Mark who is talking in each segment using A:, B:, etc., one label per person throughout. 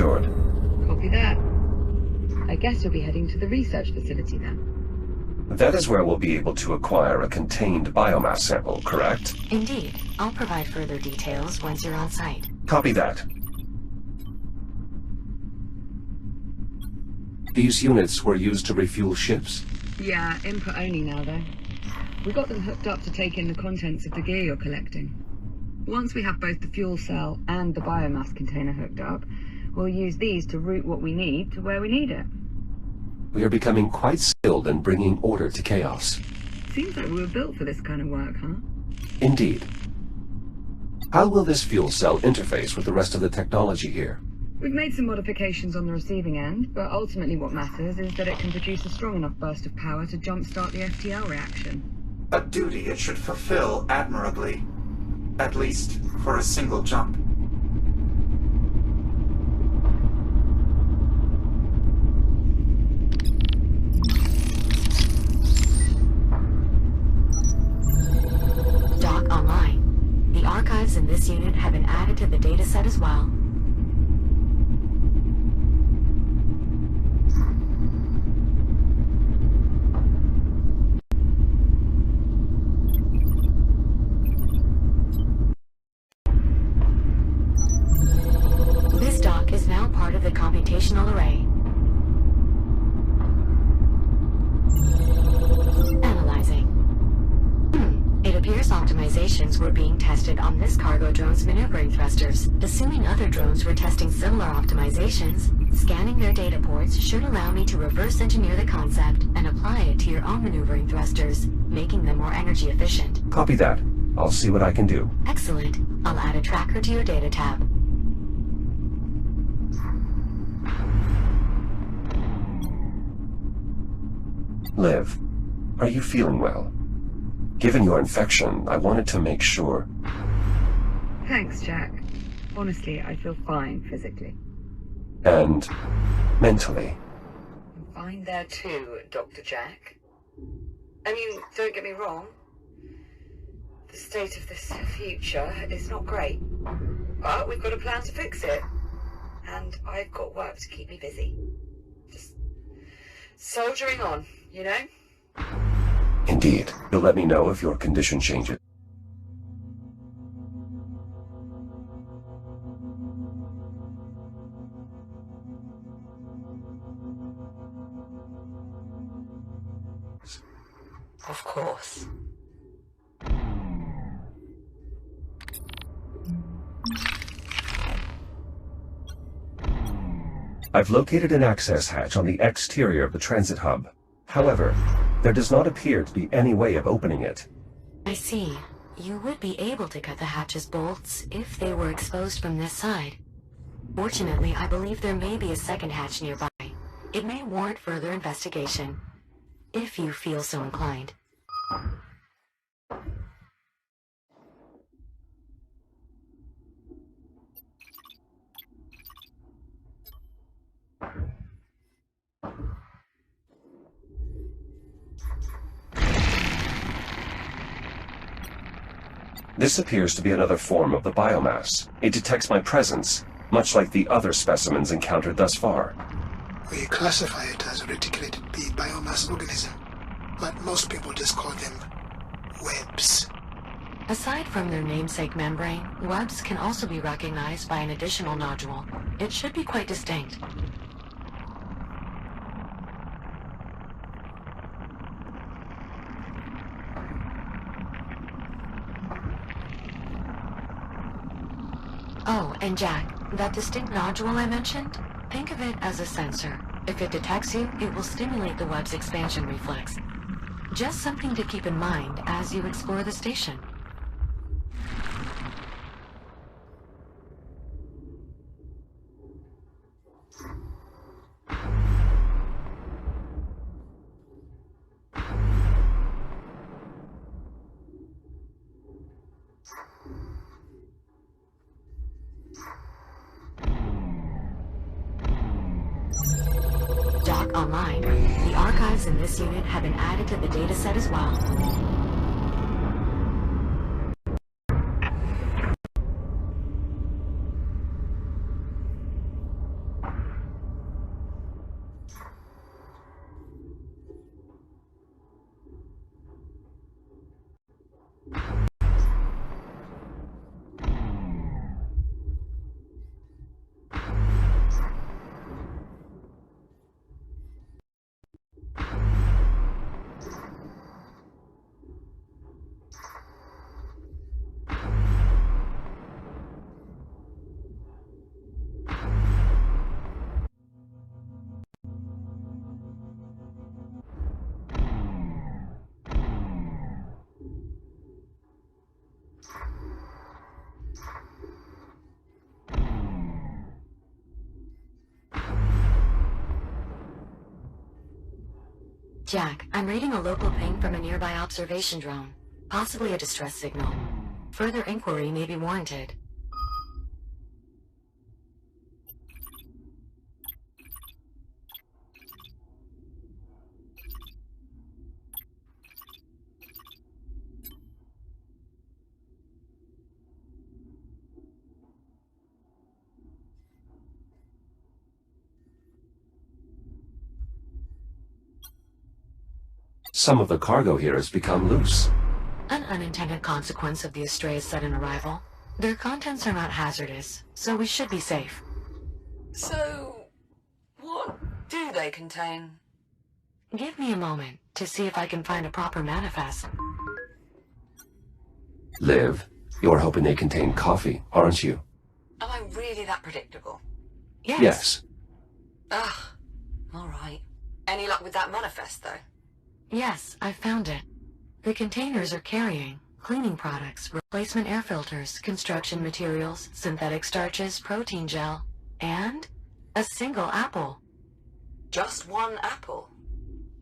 A: secured.
B: Copy that. I guess you'll be heading to the research facility then.
A: That is where we'll be able to acquire a contained biomass sample, correct?
C: Indeed. I'll provide further details once you're on site.
A: Copy that. These units were used to refuel ships?
B: Yeah, input only now though. We got them hooked up to take in the contents of the gear you're collecting. Once we have both the fuel cell and the biomass container hooked up, we'll use these to route what we need to where we need it.
A: We are becoming quite skilled in bringing order to chaos.
B: Seems like we were built for this kind of work, huh?
A: Indeed. How will this fuel cell interface with the rest of the technology here?
B: We've made some modifications on the receiving end, but ultimately what matters is that it can produce a strong enough burst of power to jumpstart the FTL reaction.
D: A duty it should fulfill admirably. At least, for a single jump.
C: Dock online. The archives in this unit have been added to the dataset as well. This dock is now part of the computational array. Analyzing. It appears optimizations were being tested on this cargo drone's maneuvering thrusters. Assuming other drones were testing similar optimizations, scanning their data ports should allow me to reverse engineer the concept and apply it to your own maneuvering thrusters, making them more energy efficient.
A: Copy that. I'll see what I can do.
C: Excellent. I'll add a tracker to your data tab.
A: Liv, are you feeling well? Given your infection, I wanted to make sure.
B: Thanks, Jack. Honestly, I feel fine physically.
A: And mentally.
B: I'm fine there too, Dr. Jack. I mean, don't get me wrong. The state of this future is not great. But we've got a plan to fix it. And I've got work to keep me busy. Just soldiering on, you know?
A: Indeed. You'll let me know if your condition changes.
B: Of course.
A: I've located an access hatch on the exterior of the transit hub. However, there does not appear to be any way of opening it.
C: I see. You would be able to cut the hatch's bolts if they were exposed from this side. Fortunately, I believe there may be a second hatch nearby. It may warrant further investigation, if you feel so inclined.
A: This appears to be another form of the biomass. It detects my presence, much like the other specimens encountered thus far.
E: We classify it as a reticulated B biomass organism, but most people just call them webs.
C: Aside from their namesake membrane, webs can also be recognized by an additional nodule. It should be quite distinct. Oh, and Jack, that distinct nodule I mentioned? Think of it as a sensor. If it detects you, it will stimulate the web's expansion reflex. Just something to keep in mind as you explore the station. Dock online. The archives in this unit have been added to the dataset as well. Jack, I'm reading a local ping from a nearby observation drone. Possibly a distress signal. Further inquiry may be warranted.
A: Some of the cargo here has become loose.
C: An unintended consequence of the Astraea's sudden arrival. Their contents are not hazardous, so we should be safe.
B: So, what do they contain?
C: Give me a moment to see if I can find a proper manifest.
A: Liv, you're hoping they contain coffee, aren't you?
B: Am I really that predictable?
A: Yes.
B: Ugh, alright. Any luck with that manifest, though?
C: Yes, I found it. The containers are carrying cleaning products, replacement air filters, construction materials, synthetic starches, protein gel, and a single apple.
B: Just one apple?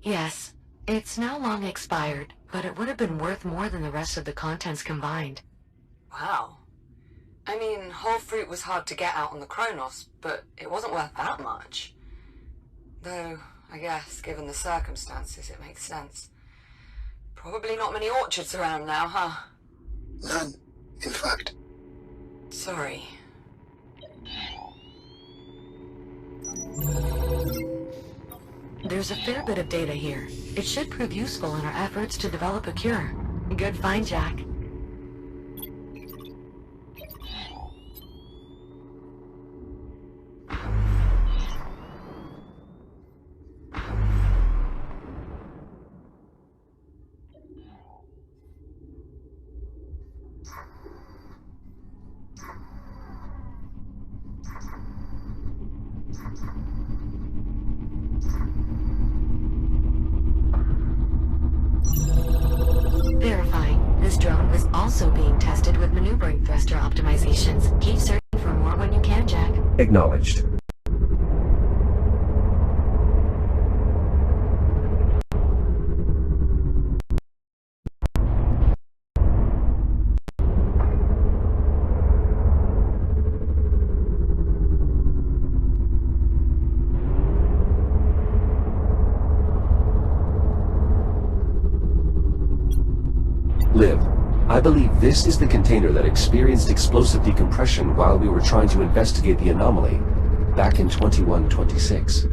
C: Yes, it's now long expired, but it would have been worth more than the rest of the contents combined.
B: Wow. I mean, whole fruit was hard to get out on the Kronos, but it wasn't worth that much. Though, I guess, given the circumstances, it makes sense. Probably not many orchards around now, huh?
E: None, in fact.
B: Sorry.
C: There's a fair bit of data here. It should prove useful in our efforts to develop a cure. Good find, Jack. Verifying. This drone was also being tested with maneuvering thruster optimizations. Keep searching for more when you can, Jack.
A: Acknowledged. Liv, I believe this is the container that experienced explosive decompression while we were trying to investigate the anomaly back in 2126.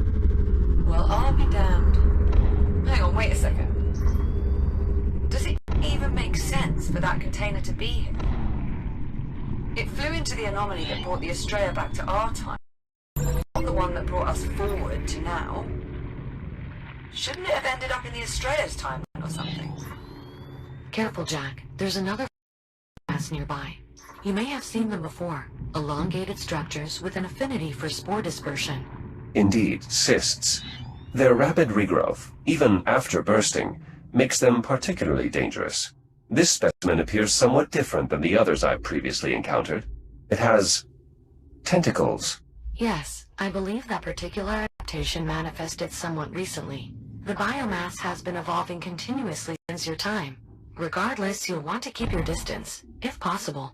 B: Well, I'll be damned. Hang on, wait a second. Does it even make sense for that container to be here? It flew into the anomaly that brought the Astraea back to our time, not the one that brought us forward to now. Shouldn't it have ended up in the Astraea's timeline or something?
C: Careful, Jack. There's another mass nearby. You may have seen them before. Elongated structures with an affinity for spore dispersion.
A: Indeed, cysts. Their rapid regrowth, even after bursting, makes them particularly dangerous. This specimen appears somewhat different than the others I've previously encountered. It has tentacles.
C: Yes, I believe that particular adaptation manifested somewhat recently. The biomass has been evolving continuously since your time. Regardless, you'll want to keep your distance, if possible.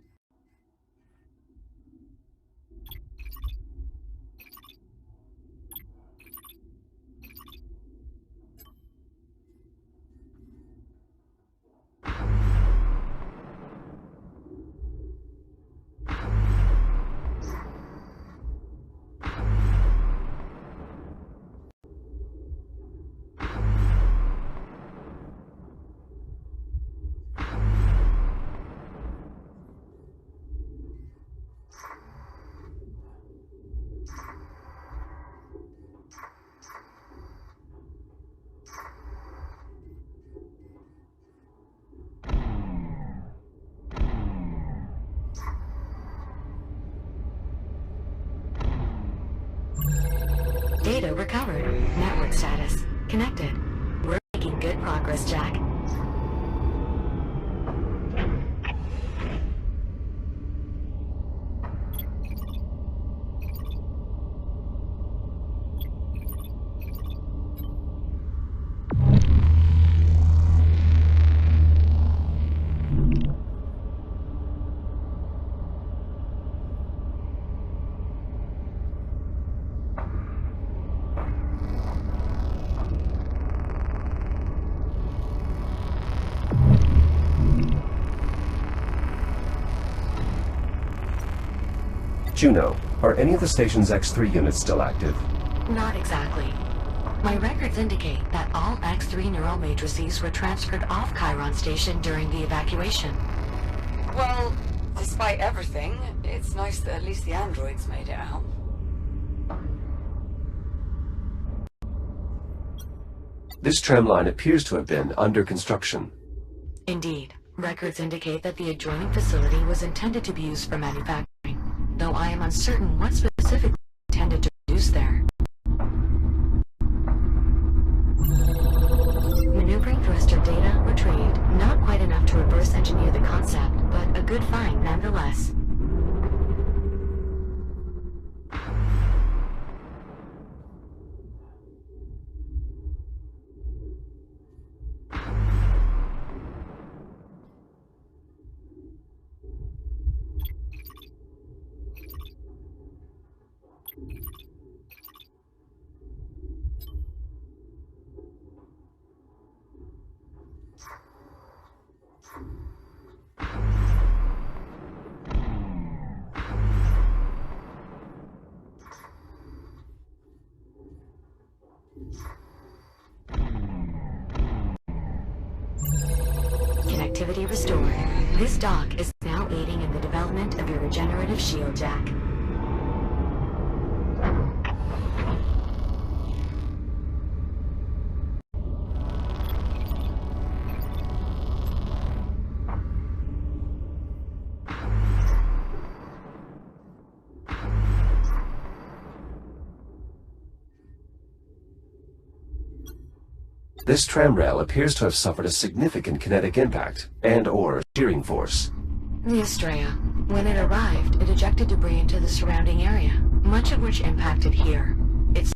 C: Data recovered. Network status connected. We're making good progress, Jack.
A: Juno, are any of the station's X3 units still active?
C: Not exactly. My records indicate that all X3 neural matrices were transferred off Chiron Station during the evacuation.
B: Well, despite everything, it's nice that at least the androids made it out.
A: This tramline appears to have been under construction.
C: Indeed, records indicate that the adjoining facility was intended to be used for manufacturing, though I am uncertain what specifically intended to produce there. Maneuvering thruster data retrieved. Not quite enough to reverse engineer the concept, but a good find nonetheless. Connectivity restored. This dock is now aiding in the development of your regenerative shield, Jack.
A: This tram rail appears to have suffered a significant kinetic impact and/or shearing force.
C: The Estrella. When it arrived, it ejected debris into the surrounding area, much of which impacted here. Its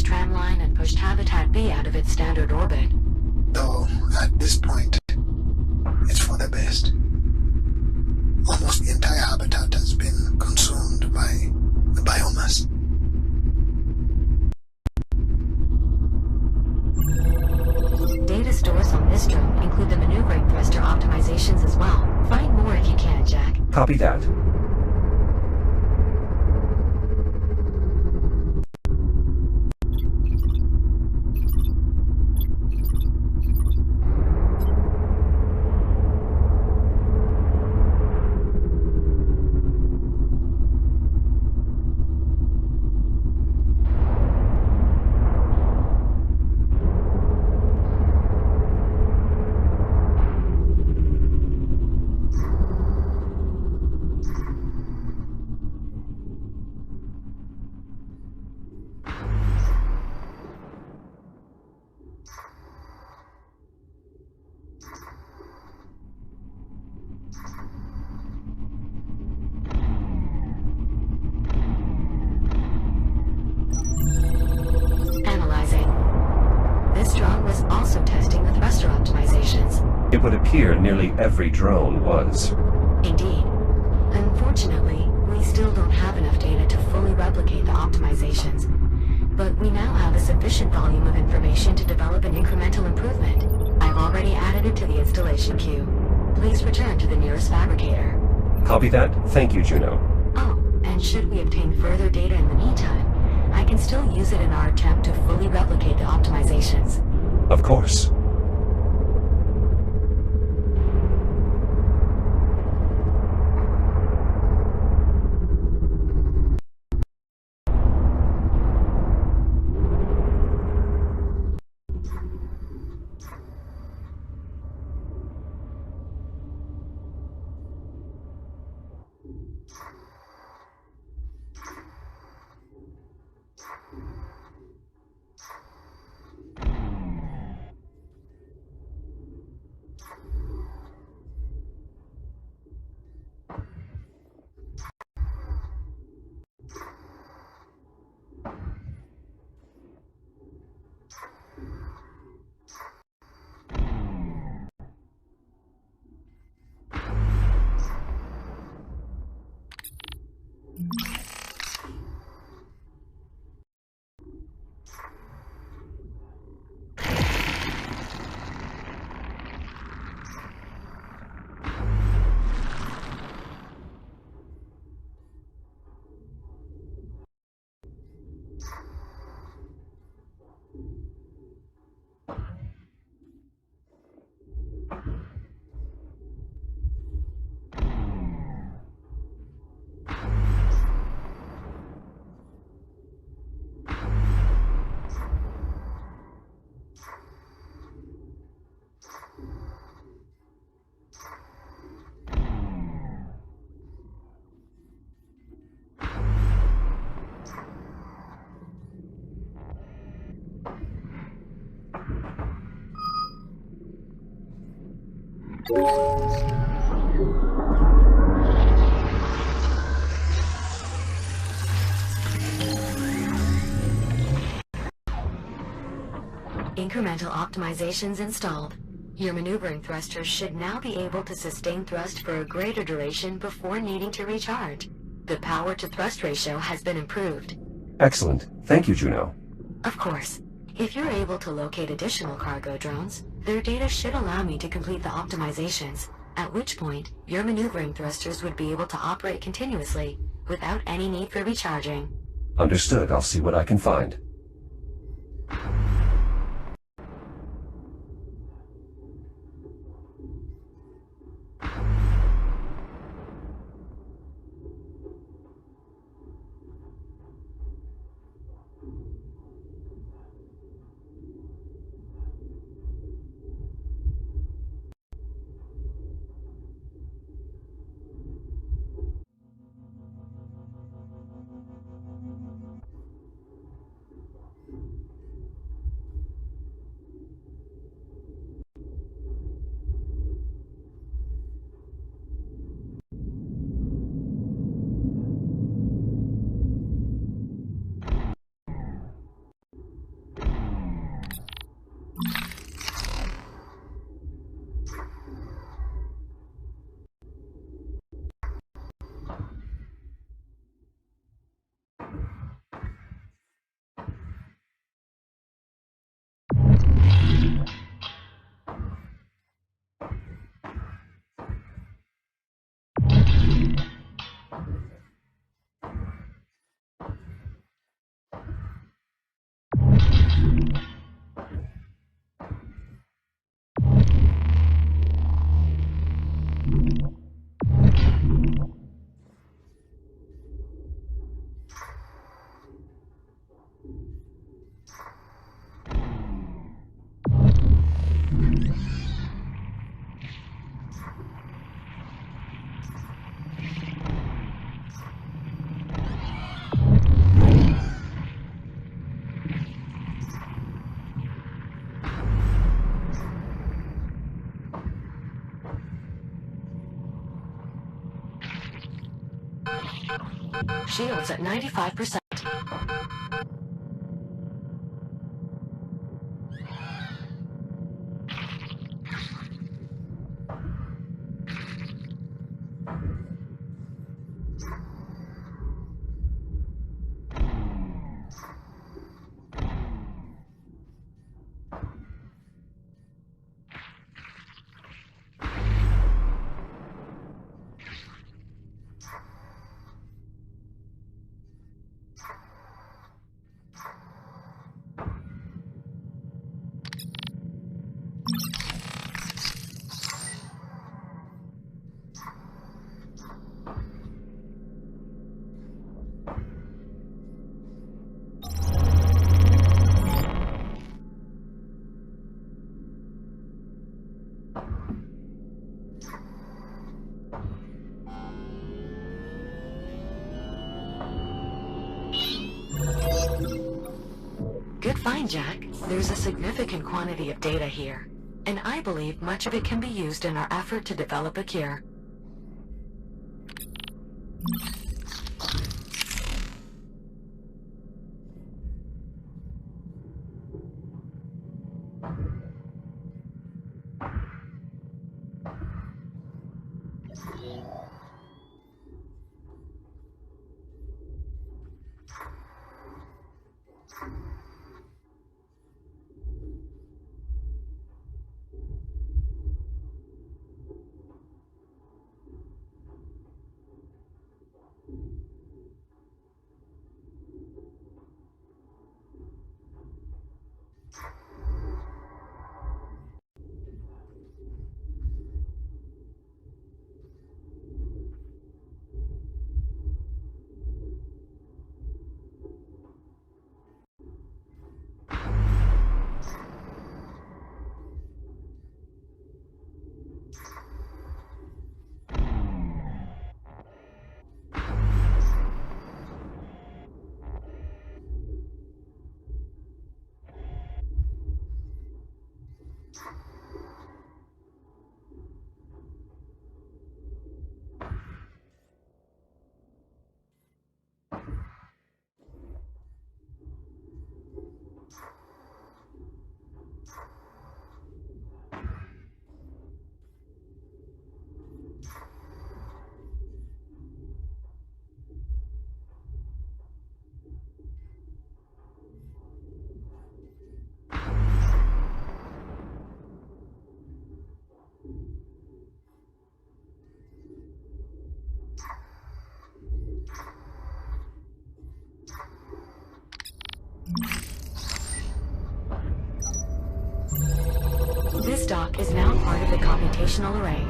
C: tram line and pushed Habitat B out of its standard orbit.
E: Though, at this point, it's for the best. Almost the entire habitat has been consumed by the biomass.
C: Data stores on this drone include the maneuvering thruster optimizations as well. Find more if you can, Jack.
A: Copy that. It would appear nearly every drone was.
C: Indeed. Unfortunately, we still don't have enough data to fully replicate the optimizations. But we now have a sufficient volume of information to develop an incremental improvement. I've already added it to the installation queue. Please return to the nearest fabricator.
A: Copy that. Thank you, Juno.
C: Oh, and should we obtain further data in the meantime, I can still use it in our attempt to fully replicate the optimizations.
A: Of course.
C: Incremental optimizations installed. Your maneuvering thrusters should now be able to sustain thrust for a greater duration before needing to recharge. The power-to-thrust ratio has been improved.
A: Excellent. Thank you, Juno.
C: Of course. If you're able to locate additional cargo drones, their data should allow me to complete the optimizations, at which point your maneuvering thrusters would be able to operate continuously without any need for recharging.
A: Understood. I'll see what I can find.
C: Shields at 95%. Good find, Jack. There's a significant quantity of data here, and I believe much of it can be used in our effort to develop a cure. This dock is now part of the computational array.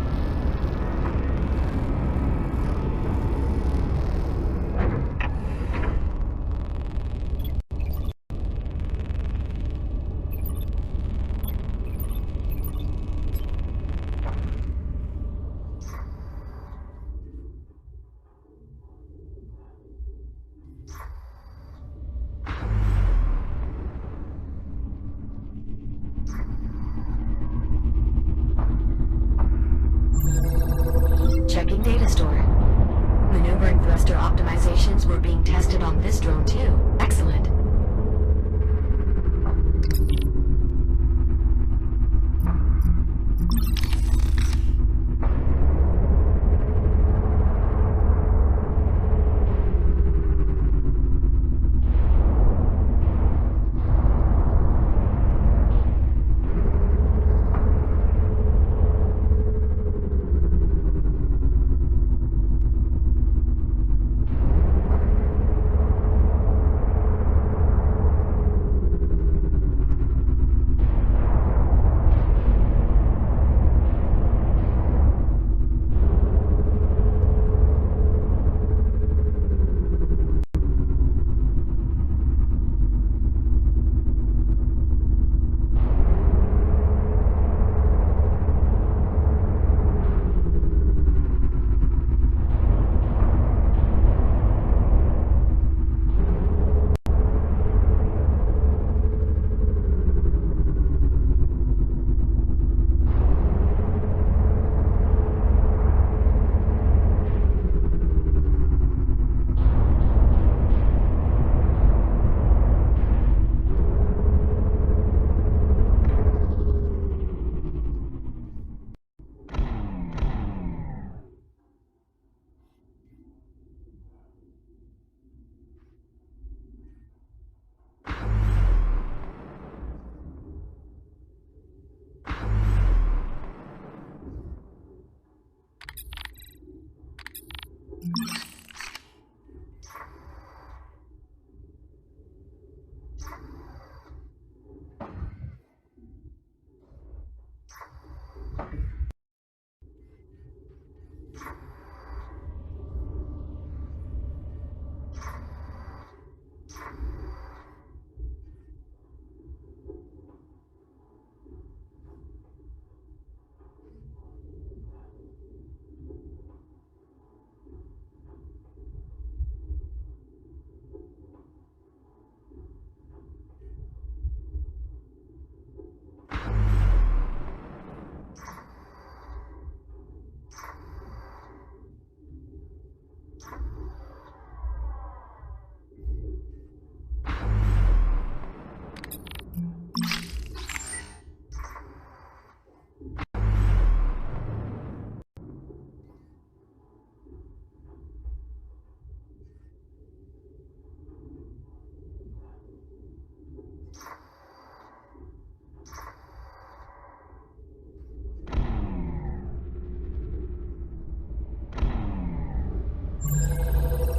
C: Checking data store. Maneuvering thruster optimizations were being tested on this drone too. Excellent.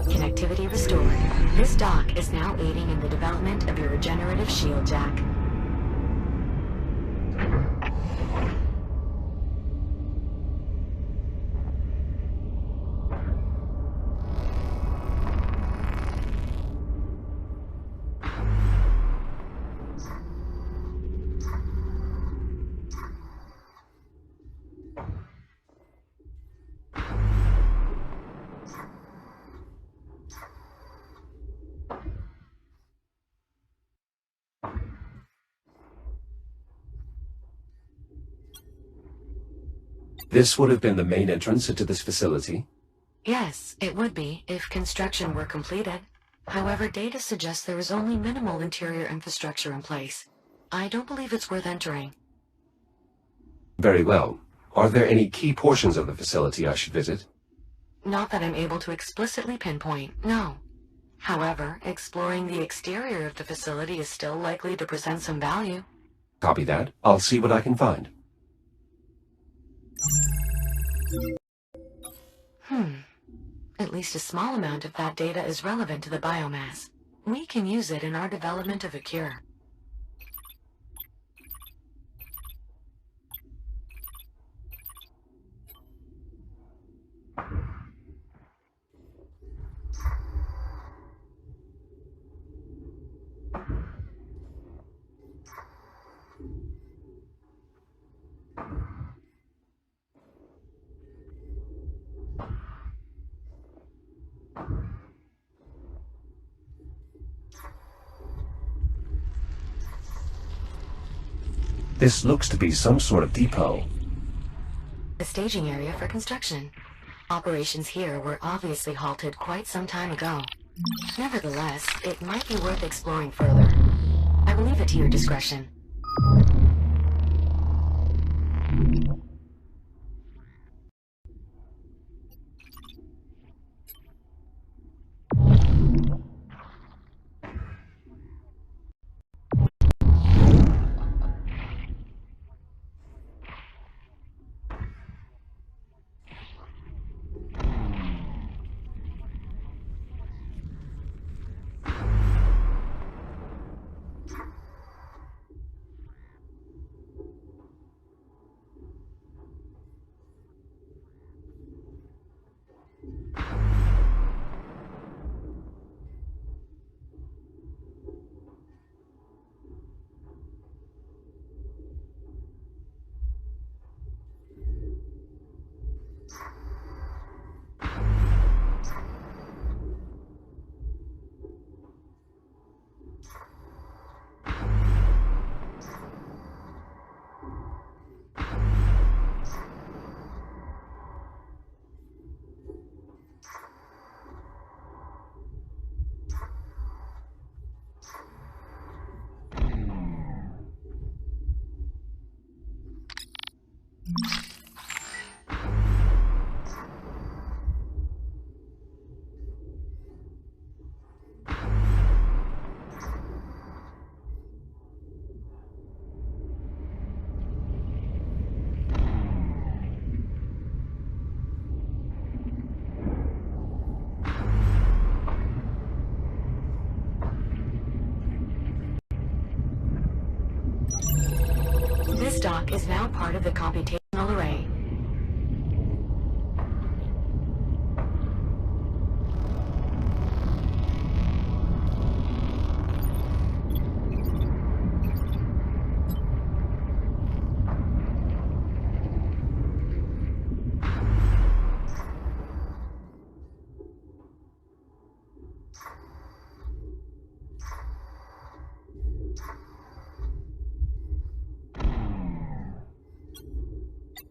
C: Connectivity restored. This dock is now aiding in the development of your regenerative shield, Jack.
A: This would have been the main entrance into this facility?
C: Yes, it would be, if construction were completed. However, data suggests there is only minimal interior infrastructure in place. I don't believe it's worth entering.
A: Very well. Are there any key portions of the facility I should visit?
C: Not that I'm able to explicitly pinpoint, no. However, exploring the exterior of the facility is still likely to present some value.
A: Copy that. I'll see what I can find.
C: At least a small amount of that data is relevant to the biomass. We can use it in our development of a cure.
A: This looks to be some sort of depot.
C: A staging area for construction. Operations here were obviously halted quite some time ago. Nevertheless, it might be worth exploring further. I will leave it to your discretion. This dock is now part of the computational array.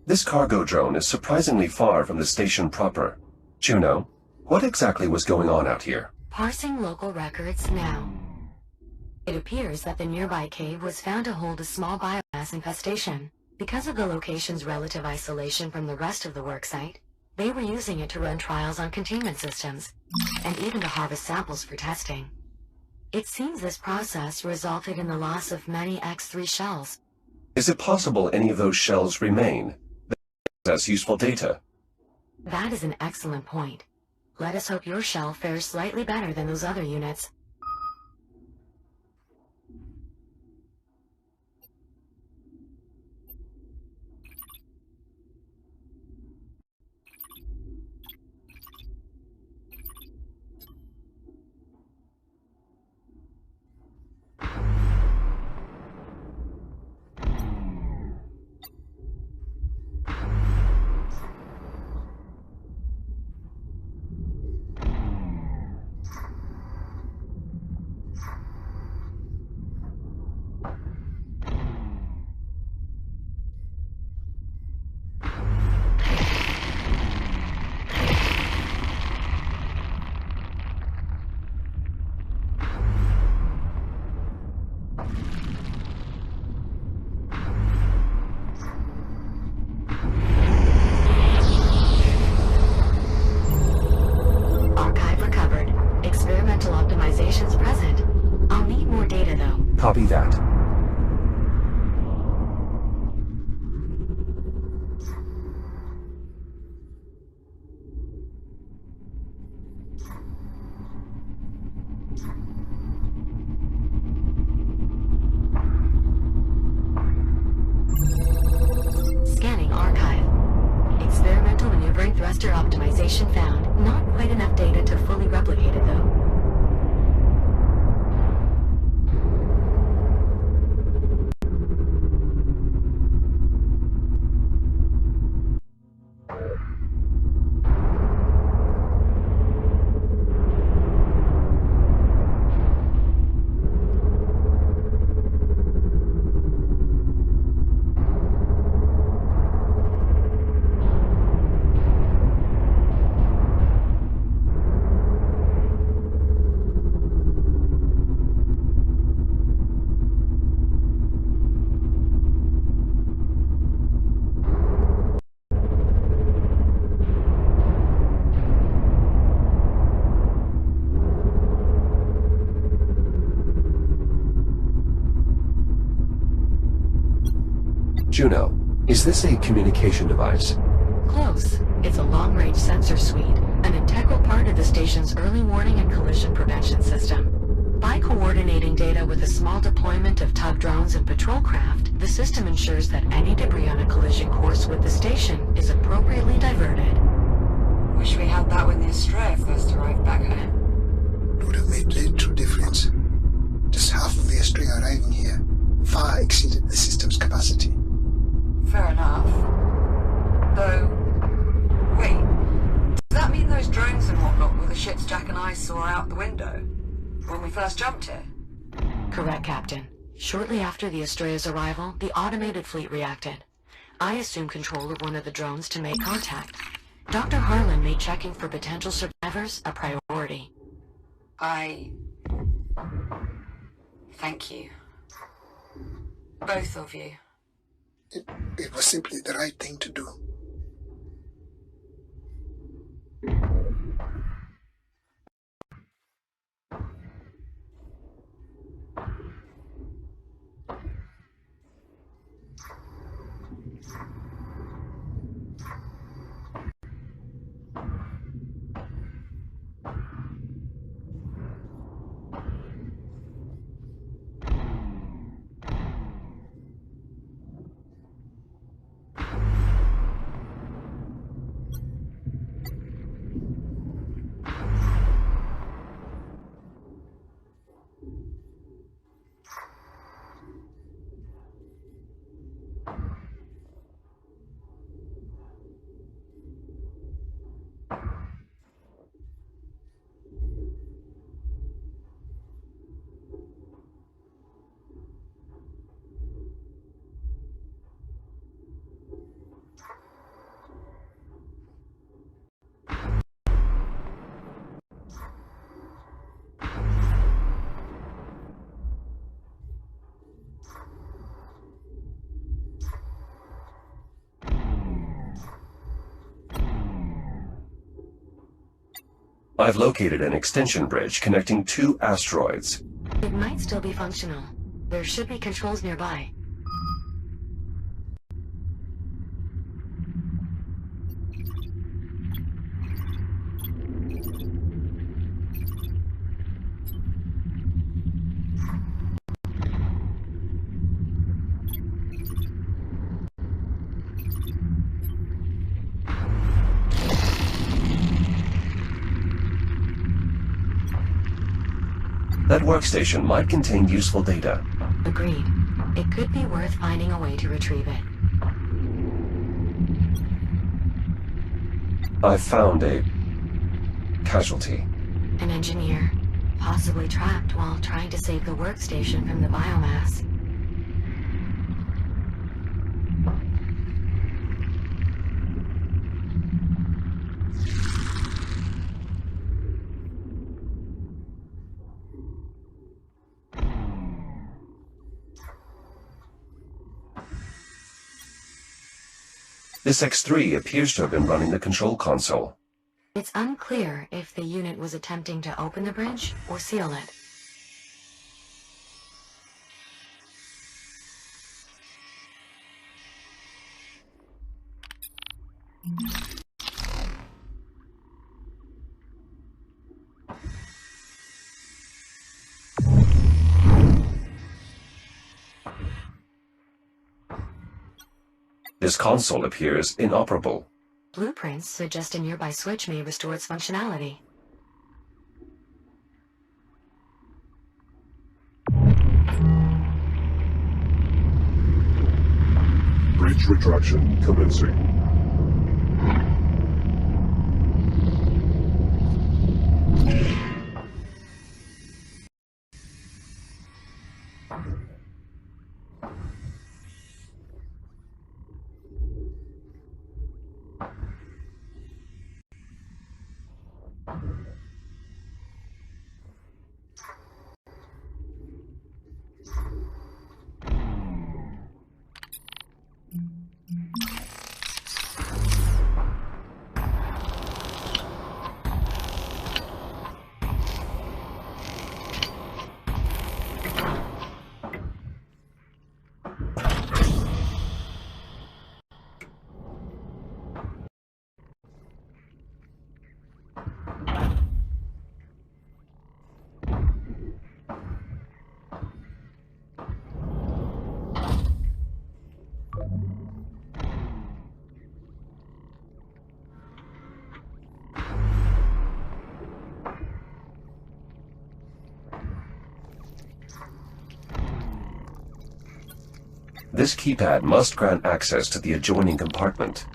A: This cargo drone is surprisingly far from the station proper. Juno, what exactly was going on out here?
C: Parsing local records now. It appears that the nearby cave was found to hold a small biomass infestation. Because of the location's relative isolation from the rest of the worksite, they were using it to run trials on containment systems, and even to harvest samples for testing. It seems this process resulted in the loss of many X3 shells.
A: Is it possible any of those shells remain? As useful data.
C: That is an excellent point. Let us hope your shell fares slightly better than those other units.
A: Copy that.
C: thruster optimization found. Not quite enough data to fully replicate it, though.
A: Juno, is this a communication device?
C: Close. It's a long-range sensor suite, an integral part of the station's early warning and collision prevention system. By coordinating data with a small deployment of tug drones and patrol craft, the system ensures that any debris on a collision course with the station is appropriately diverted.
B: Wish we had that when the Estrella first arrived back home.
E: It would have made little difference. Just half of the Estrella arriving here far exceeded the system's capacity.
B: Fair enough. Though, wait, does that mean those drones and whatnot were the ships Jack and I saw out the window when we first jumped here?
C: Correct, Captain. Shortly after the Estrella's arrival, the automated fleet reacted. I assumed control of one of the drones to make contact. Dr. Harlan made checking for potential survivors a priority.
B: Thank you. Both of you.
E: It was simply the right thing to do.
A: I've located an extension bridge connecting two asteroids.
C: It might still be functional. There should be controls nearby.
A: That workstation might contain useful data.
C: Agreed. It could be worth finding a way to retrieve it.
A: I've found a casualty.
C: An engineer, possibly trapped while trying to save the workstation from the biomass.
A: This X3 appears to have been running the control console.
C: It's unclear if the unit was attempting to open the bridge or seal it.
A: This console appears inoperable.
C: Blueprints suggest a nearby switch may restore its functionality.
F: Breach retraction commencing.
A: This keypad must grant access to the adjoining compartment.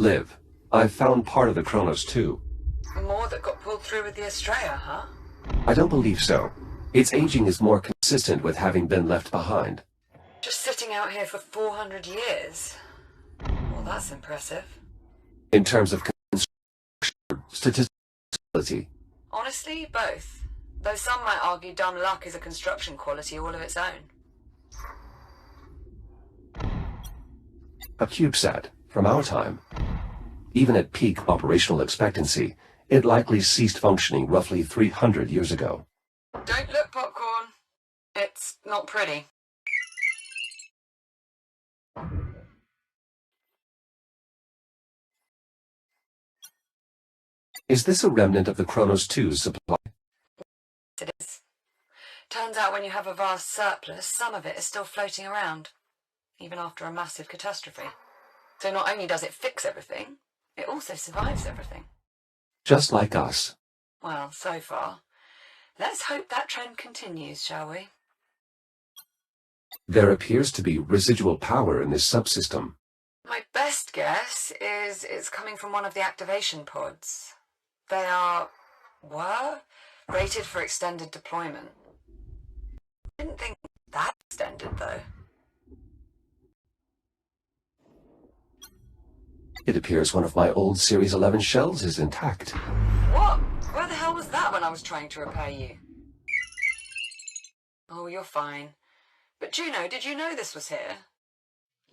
A: Liv, I've found part of the Kronos too.
B: More that got pulled through with the Estrella, huh?
A: I don't believe so. Its aging is more consistent with having been left behind.
B: Just sitting out here for 400 years. Well, that's impressive.
A: In terms of statistical,
B: Honestly, both. Though some might argue dumb luck is a construction quality all of its own.
A: a CubeSat from our time. Even at peak operational expectancy, it likely ceased functioning roughly 300 years ago.
B: Don't look, Popcorn. It's not pretty.
A: Is this a remnant of the Kronos 2's supply?
B: It is. Turns out when you have a vast surplus, some of it is still floating around, even after a massive catastrophe. So not only does it fix everything, it also survives everything.
A: Just like us.
B: Well, so far. Let's hope that trend continues, shall we?
A: There appears to be residual power in this subsystem.
B: My best guess is it's coming from one of the activation pods. They were rated for extended deployment. Didn't think that extended, though.
A: It appears one of my old Series 11 shells is intact.
B: What? Where the hell was that when I was trying to repair you? Oh, you're fine. But Juno, did you know this was here?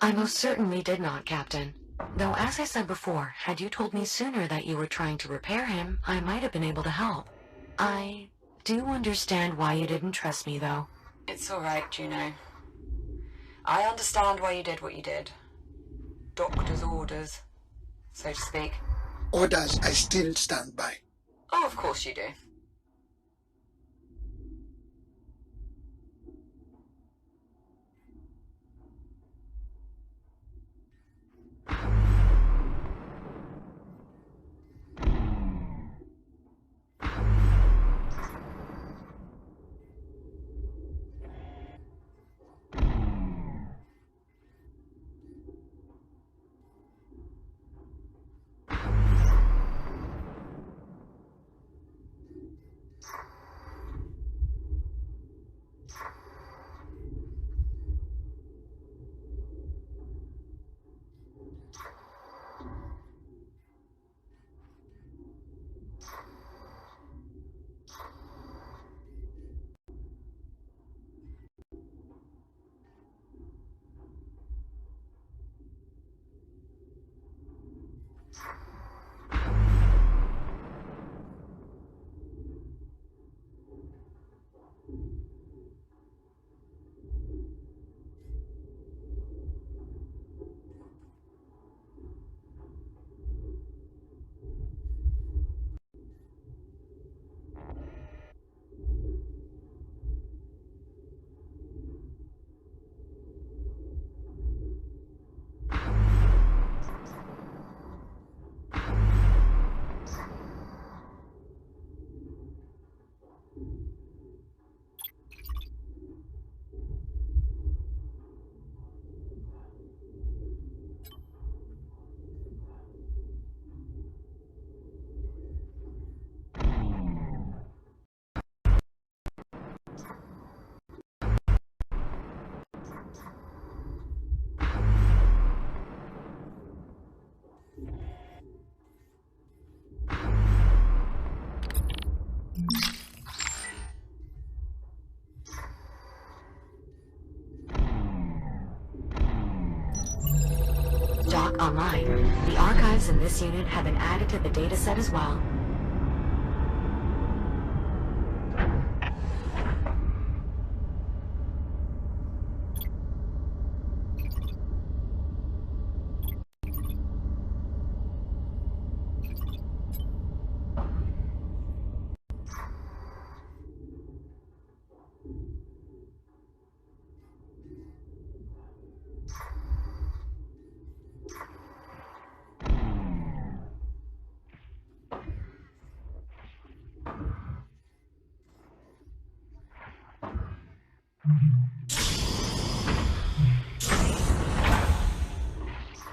C: I most certainly did not, Captain. Though, as I said before, had you told me sooner that you were trying to repair him, I might have been able to help. I do understand why you didn't trust me, though.
B: It's all right, Juno. I understand why you did what you did. Doctor's orders, so to speak.
E: Orders I still stand by.
B: Oh, of course you do.
C: Dock online. The archives in this unit have been added to the dataset as well.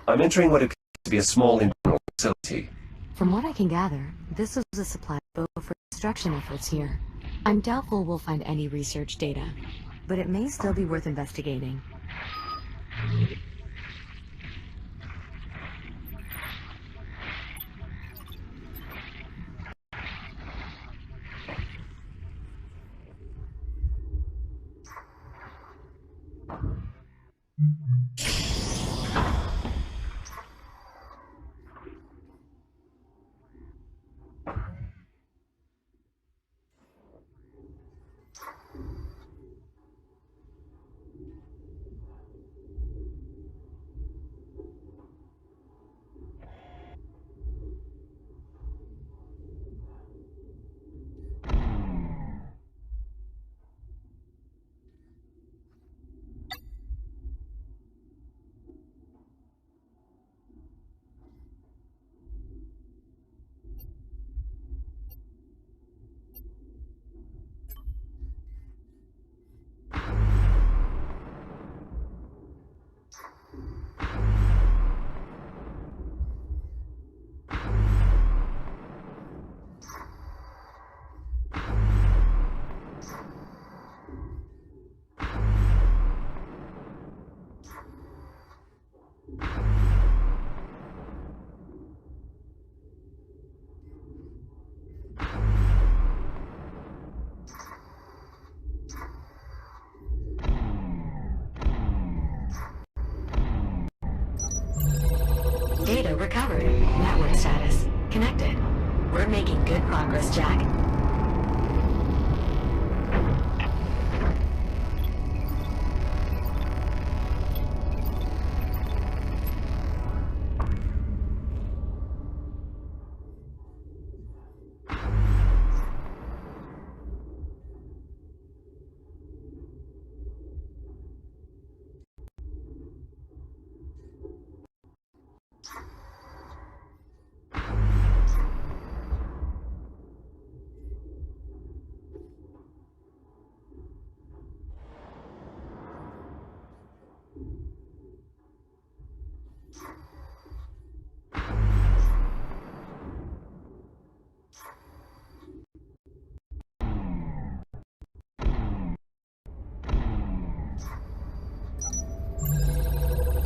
A: I'm entering what appears to be a small internal facility.
C: From what I can gather, this was a supply depot for construction efforts here. I'm doubtful we'll find any research data, but it may still be worth investigating. Recovered. Network status. Connected. We're making good progress, Jack.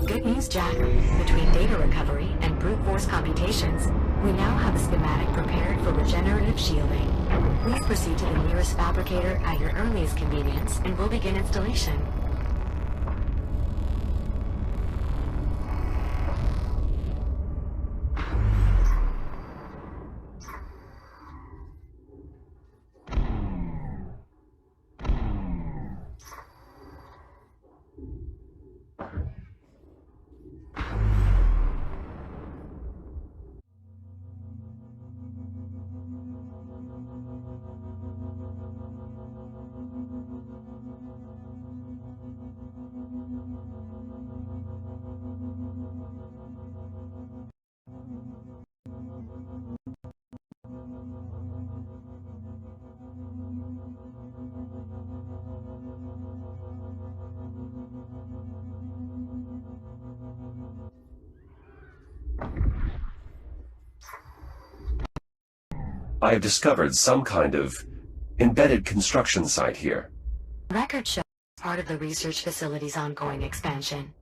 C: Good news, Jack. Between data recovery and brute force computations, we now have a schematic prepared for regenerative shielding. Please proceed to the nearest fabricator at your earliest convenience, and we'll begin installation.
A: I have discovered some kind of embedded construction site here.
C: Record shows part of the research facility's ongoing expansion.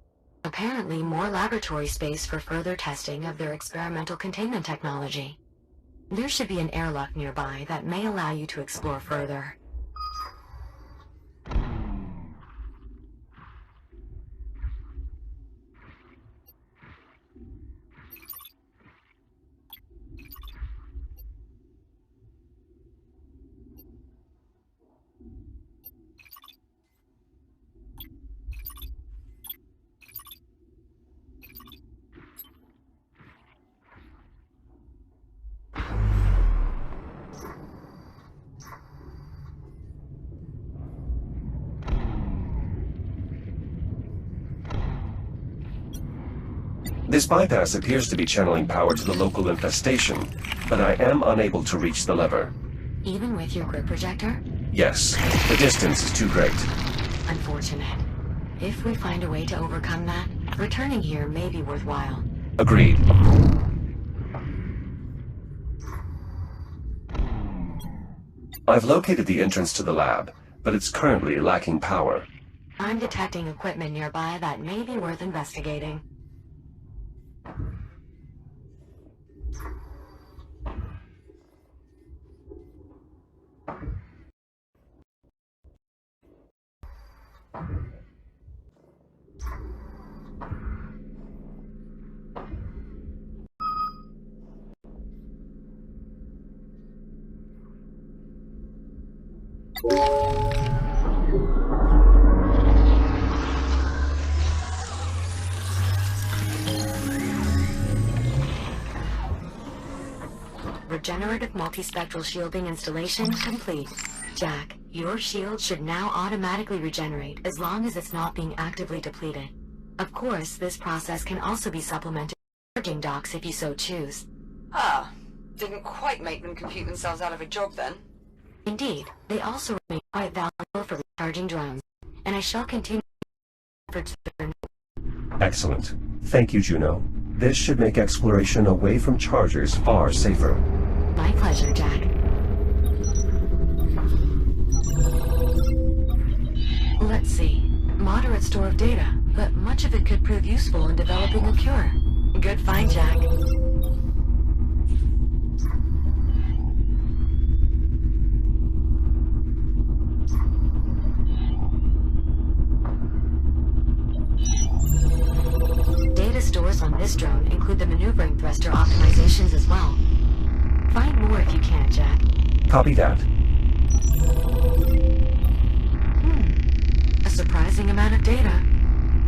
C: Apparently more laboratory space for further testing of their experimental containment technology. There should be an airlock nearby that may allow you to explore further.
A: This bypass appears to be channeling power to the local infestation, but I am unable to reach the lever.
C: Even with your grip projector?
A: Yes, the distance is too great.
C: Unfortunate. If we find a way to overcome that, returning here may be worthwhile.
A: Agreed. I've located the entrance to the lab, but it's currently lacking power.
C: I'm detecting equipment nearby that may be worth investigating. Regenerative multispectral shielding installation complete. Jack, your shield should now automatically regenerate as long as it's not being actively depleted. Of course, this process can also be supplemented with charging docks if you so choose.
B: Ah, didn't quite make them compute themselves out of a job then.
C: Indeed, they also remain quite valuable for recharging drones, and I shall continue efforts to turn.
A: Excellent. Thank you, Juno. This should make exploration away from chargers far safer.
C: My pleasure, Jack. Let's see. Moderate store of data, but much of it could prove useful in developing a cure. Good find, Jack. Data stores on this drone include the maneuvering thread thruster optimizations as well. Find more if you can, Jack.
A: Copy that.
C: A surprising amount of data.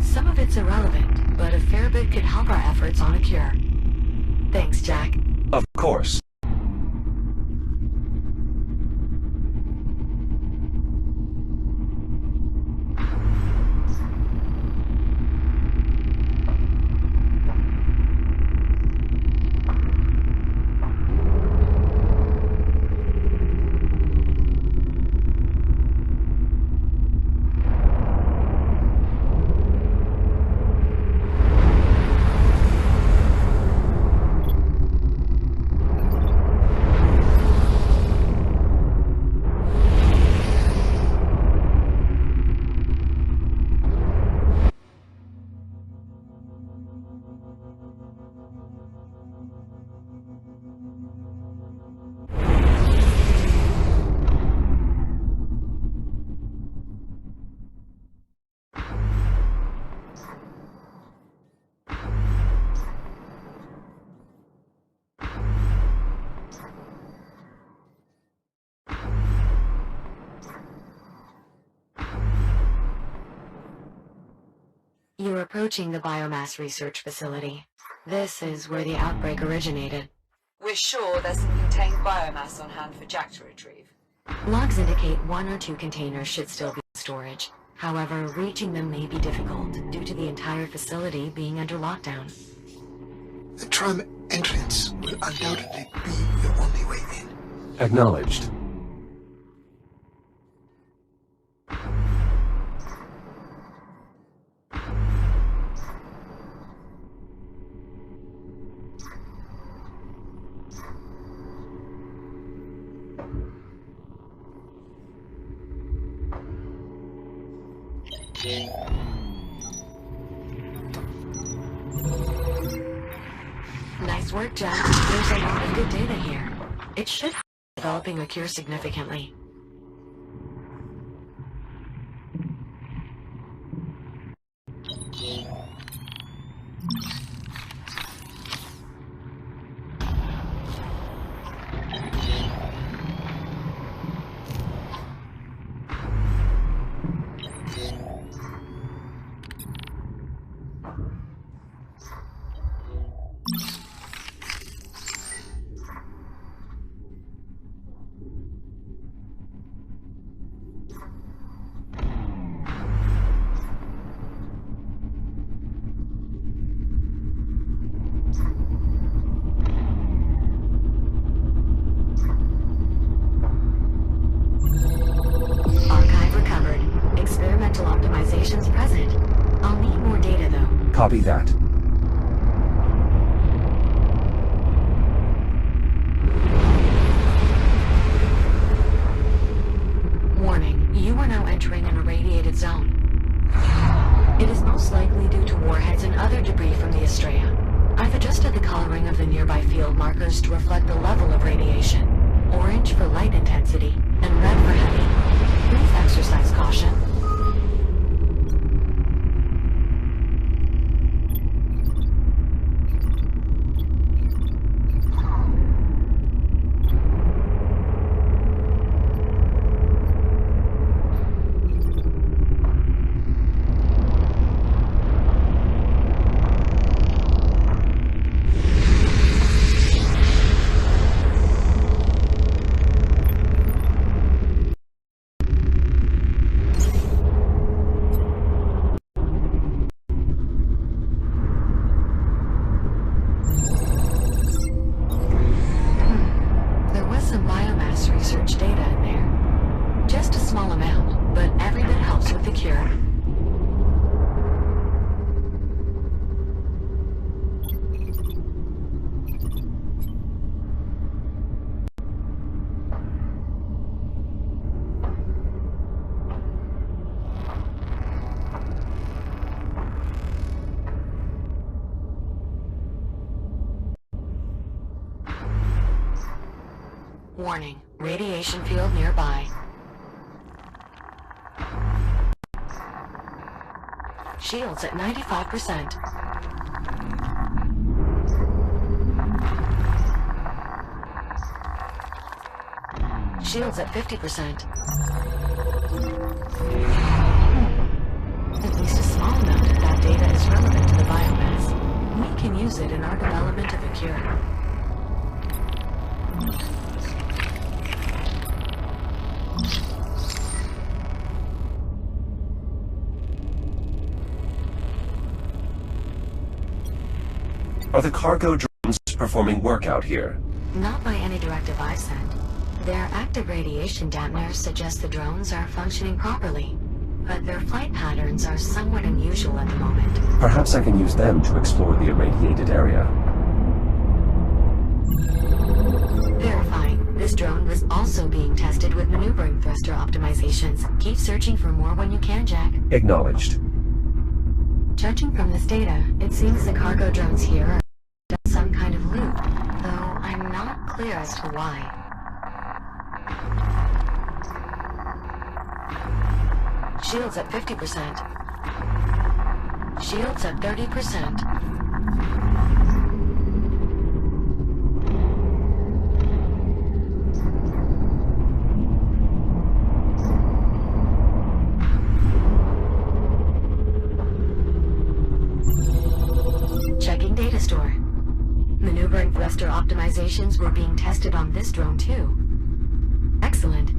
C: Some of it's irrelevant, but a fair bit could help our efforts on a cure. Thanks, Jack.
A: Of course.
C: You're approaching the biomass research facility. This is where the outbreak originated.
B: We're sure there's some contained biomass on hand for Jack to retrieve.
C: Logs indicate 1 or 2 containers should still be in storage. However, reaching them may be difficult due to the entire facility being under lockdown.
E: The tram entrance will undoubtedly be the only way in.
A: Acknowledged.
C: Nice work, Jack. There's a lot of good data here. It should help developing a cure significantly.
A: Copy that.
C: Warning, you are now entering an irradiated zone. It is most likely due to warheads and other debris from the Estrella. I've adjusted the coloring of the nearby field markers to reflect the level of radiation. Orange for light intensity, and red for heavy. Please exercise caution. Warning, radiation field nearby. Shields at 95%. Shields at 50%. At least a small amount of that data is relevant to the biomass. We can use it in our development of a cure.
A: Are the cargo drones performing work out here?
C: Not by any directive I've sent. Their active radiation dampeners suggest the drones are functioning properly, but their flight patterns are somewhat unusual at the moment.
A: Perhaps I can use them to explore the irradiated area.
C: Verifying. This drone was also being tested with maneuvering thruster optimizations. Keep searching for more when you can, Jack.
A: Acknowledged.
C: Judging from this data, it seems the cargo drones here are some kind of loop, though I'm not clear as to why. Shields at 50%. Shields at 30%. Checking data store. Maneuvering thruster optimizations were being tested on this drone too. Excellent.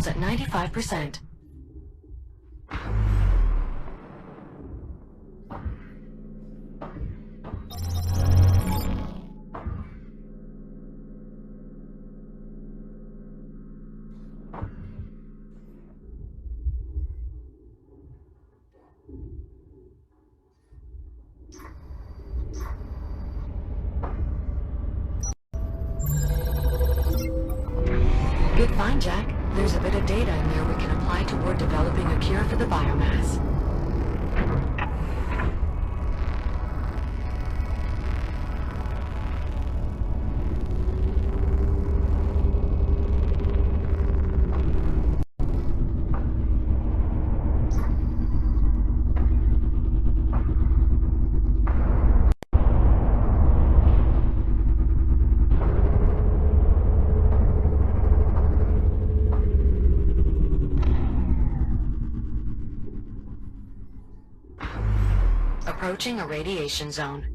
C: At 95%. Good find, Jack. There's a bit of data in there we can apply toward developing a cure for the biomass. Approaching a radiation zone.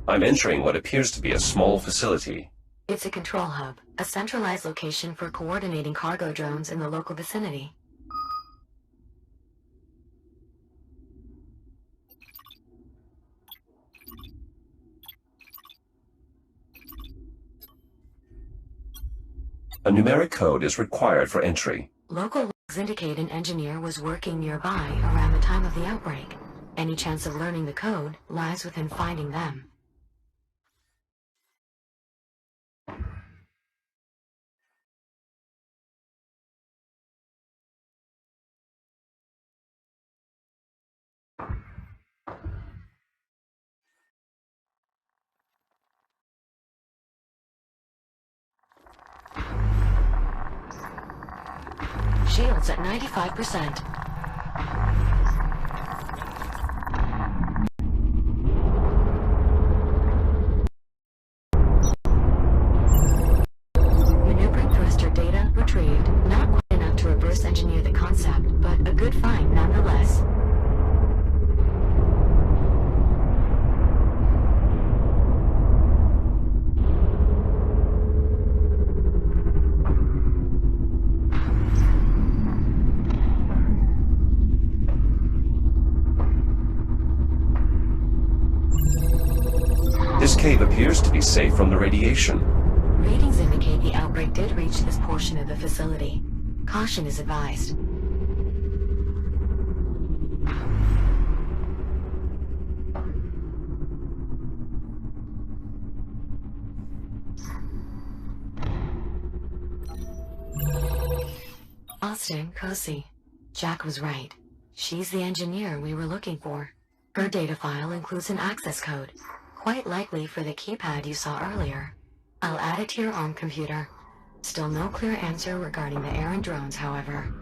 A: I'm entering what appears to be a small facility.
C: It's a control hub, a centralized location for coordinating cargo drones in the local vicinity.
A: A numeric code is required for entry.
C: Local logs indicate an engineer was working nearby around the time of the outbreak. Any chance of learning the code lies within finding them. Shields at 95%. Maneuvering thruster data retrieved. Not quite enough to reverse engineer the concept, but a good find nonetheless.
A: This cave appears to be safe from the radiation.
C: Readings indicate the outbreak did reach this portion of the facility. Caution is advised. NKOSI. Jack was right. She's the engineer we were looking for. Her data file includes an access code, quite likely for the keypad you saw earlier. I'll add it to your ARM computer. Still no clear answer regarding the errant drones, however.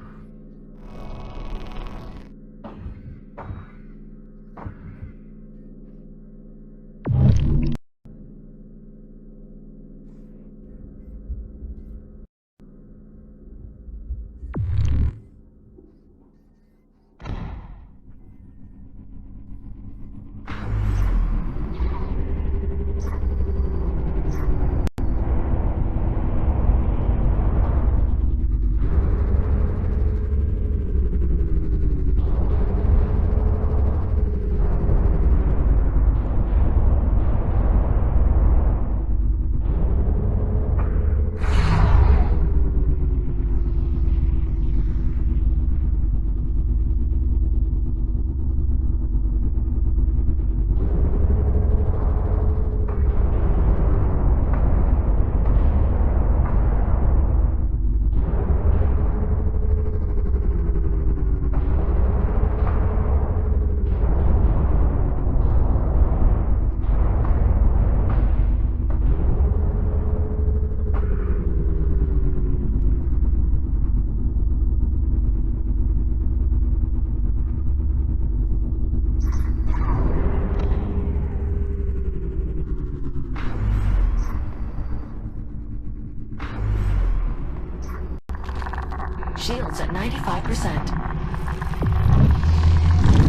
C: Shields at 95%.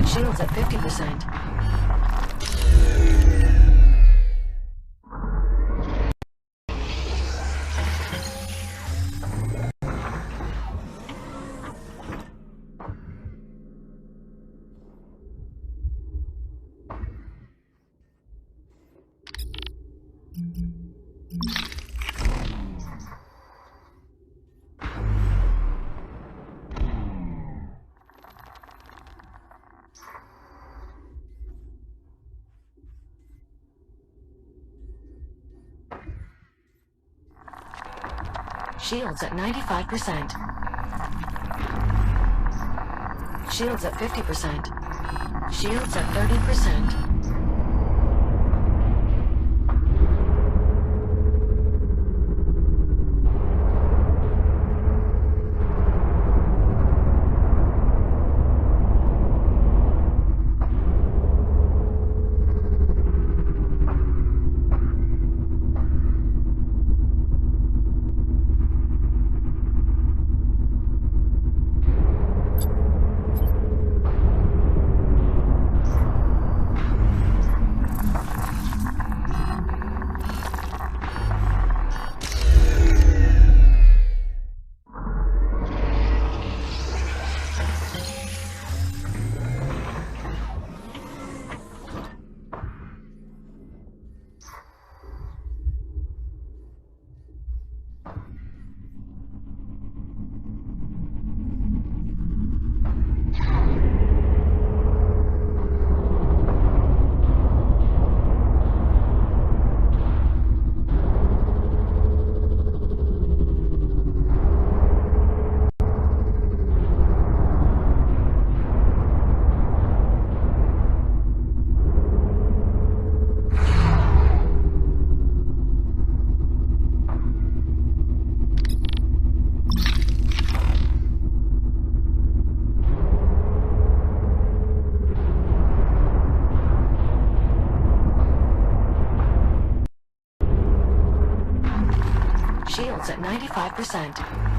C: Shields at 50%. Shields at 95%. Shields at 50%. Shields at 30%. Shields at 95%.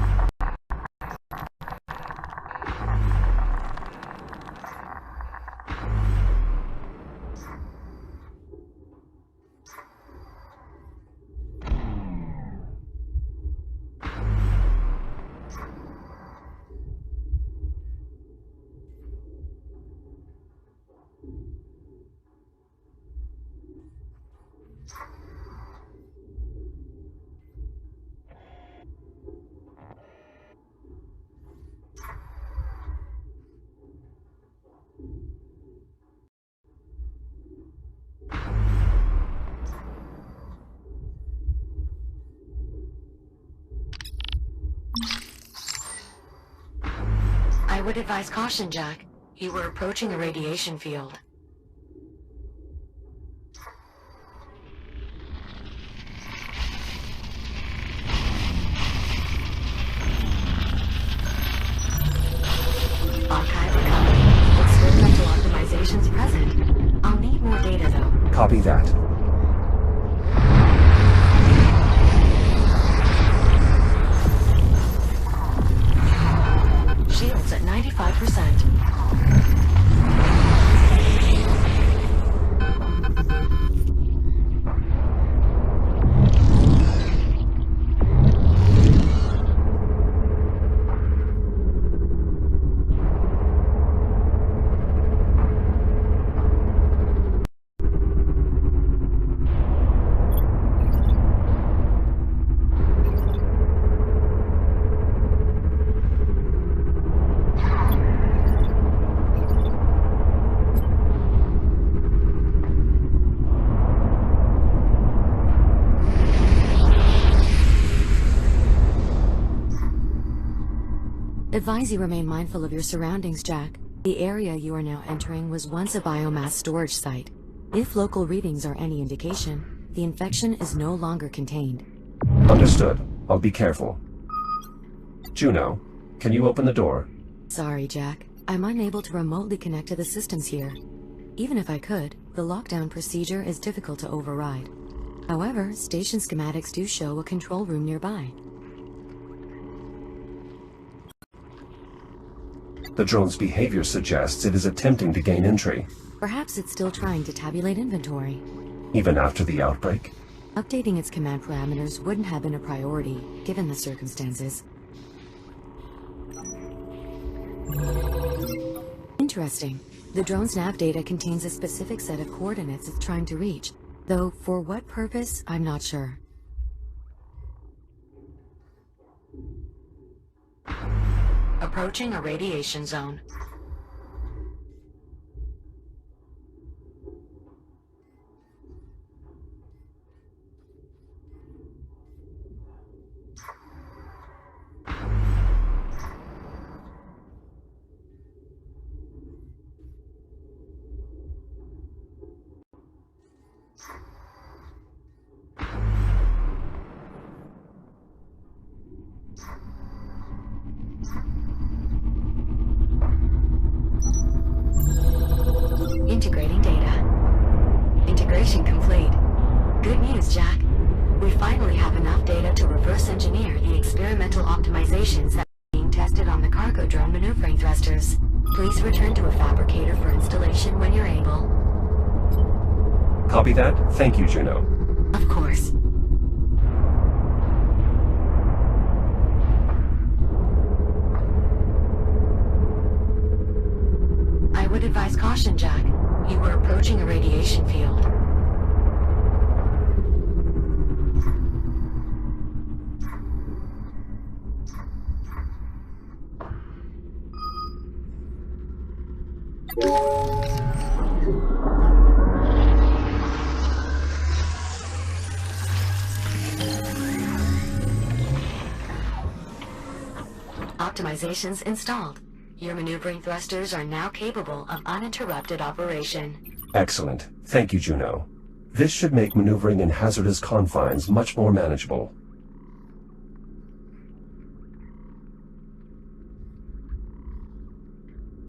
C: I would advise caution, Jack. You were approaching a radiation field. Archive recovered. Experimental optimizations present. I'll need more data, though.
A: Copy that.
C: Shields at 95%. Advise you remain mindful of your surroundings, Jack. The area you are now entering was once a biomass storage site. If local readings are any indication, the infection is no longer contained.
A: Understood. I'll be careful. Juno, can you open the door?
C: Sorry, Jack. I'm unable to remotely connect to the systems here. Even if I could, the lockdown procedure is difficult to override. However, station schematics do show a control room nearby.
A: The drone's behavior suggests it is attempting to gain entry.
C: Perhaps it's still trying to tabulate inventory.
A: Even after the outbreak?
C: Updating its command parameters wouldn't have been a priority, given the circumstances. Interesting. The drone's nav data contains a specific set of coordinates it's trying to reach, though for what purpose, I'm not sure. Approaching a radiation zone. Integrating data. Integration complete. Good news, Jack. We finally have enough data to reverse engineer the experimental optimizations that are being tested on the cargo drone maneuvering thrusters. Please return to a fabricator for installation when you're able.
A: Copy that. Thank you, Juno.
C: Of course. I would advise caution, Jack. You were approaching a radiation field. Optimizations installed. Your maneuvering thrusters are now capable of uninterrupted operation.
A: Excellent. Thank you, Juno. This should make maneuvering in hazardous confines much more manageable.